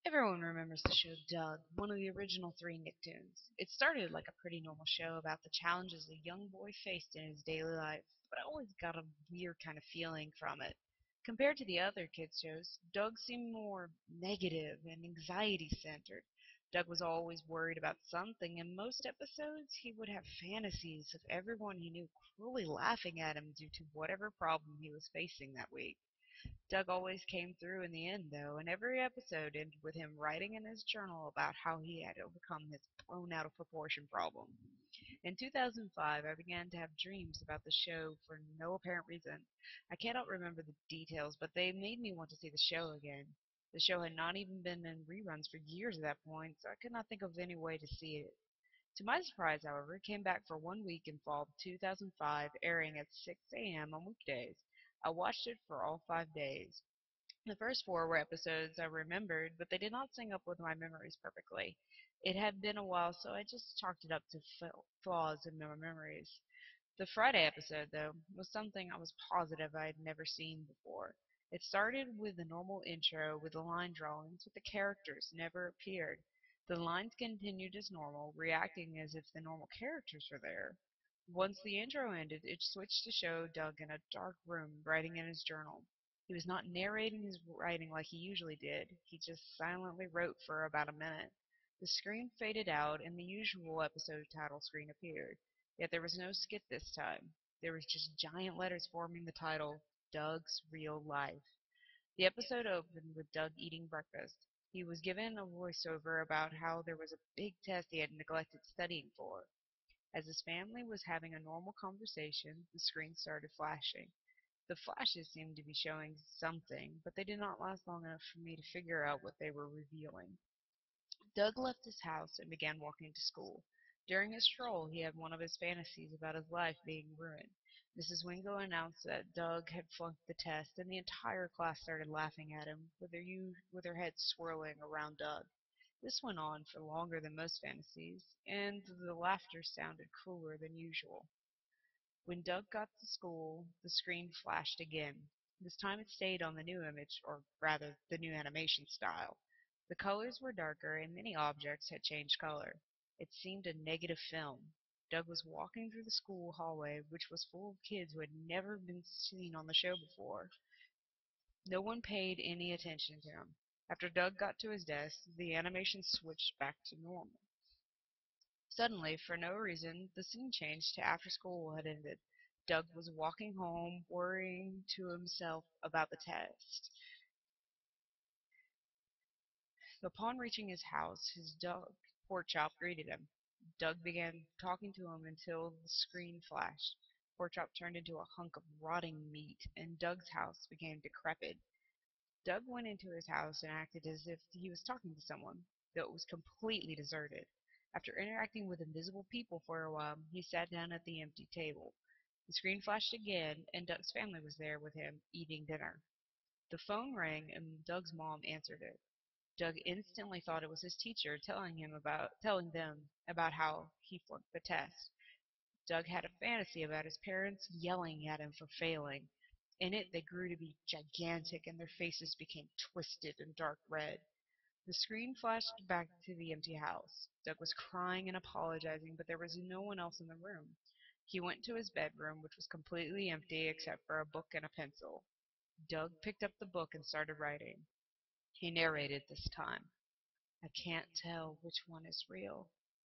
Everyone remembers the show Doug, one of the original three Nicktoons. It started like a pretty normal show about the challenges a young boy faced in his daily life, but I always got a weird kind of feeling from it. Compared to the other kids' shows, Doug seemed more negative and anxiety centered. Doug was always worried about something. In most episodes, he would have fantasies of everyone he knew cruelly laughing at him due to whatever problem he was facing that week. Doug always came through in the end, though, and every episode ended with him writing in his journal about how he had overcome his blown out of proportion problem. In 2005, I began to have dreams about the show for no apparent reason. I cannot remember the details, but they made me want to see the show again. The show had not even been in reruns for years at that point, so I could not think of any way to see it. To my surprise, however, it came back for 1 week in fall 2005, airing at 6 a.m. on weekdays. I watched it for all 5 days. The first four were episodes I remembered, but they did not sync up with my memories perfectly. It had been a while, so I just chalked it up to flaws in my memories. The Friday episode, though, was something I was positive I had never seen before. It started with a normal intro with the line drawings, but the characters never appeared. The lines continued as normal, reacting as if the normal characters were there. Once the intro ended, it switched to show Doug in a dark room writing in his journal. He was not narrating his writing like he usually did. He just silently wrote for about a minute. The screen faded out and the usual episode title screen appeared. Yet there was no skit this time. There was just giant letters forming the title, Doug's Real Life. The episode opened with Doug eating breakfast. He was given a voiceover about how there was a big test he had neglected studying for. As his family was having a normal conversation, the screen started flashing. The flashes seemed to be showing something, but they did not last long enough for me to figure out what they were revealing. Doug left his house and began walking to school. During his stroll, he had one of his fantasies about his life being ruined. Mrs. Wingo announced that Doug had flunked the test, and the entire class started laughing at him, with their heads swirling around Doug. This went on for longer than most fantasies, and the laughter sounded crueler than usual. When Doug got to school, the screen flashed again. This time it stayed on the new image, or rather, the new animation style. The colors were darker, and many objects had changed color. It seemed a negative film. Doug was walking through the school hallway, which was full of kids who had never been seen on the show before. No one paid any attention to him. After Doug got to his desk, the animation switched back to normal. Suddenly, for no reason, the scene changed to after school had ended. Doug was walking home, worrying to himself about the test. Upon reaching his house, his dog, Pork Chop, greeted him. Doug began talking to him until the screen flashed. Pork Chop turned into a hunk of rotting meat, and Doug's house became decrepit. Doug went into his house and acted as if he was talking to someone, though it was completely deserted. After interacting with invisible people for a while, he sat down at the empty table. The screen flashed again, and Doug's family was there with him, eating dinner. The phone rang, and Doug's mom answered it. Doug instantly thought it was his teacher telling them about how he flunked the test. Doug had a fantasy about his parents yelling at him for failing. In it, they grew to be gigantic and their faces became twisted and dark red. The screen flashed back to the empty house. Doug was crying and apologizing, but there was no one else in the room. He went to his bedroom, which was completely empty except for a book and a pencil. Doug picked up the book and started writing. He narrated this time. I can't tell which one is real.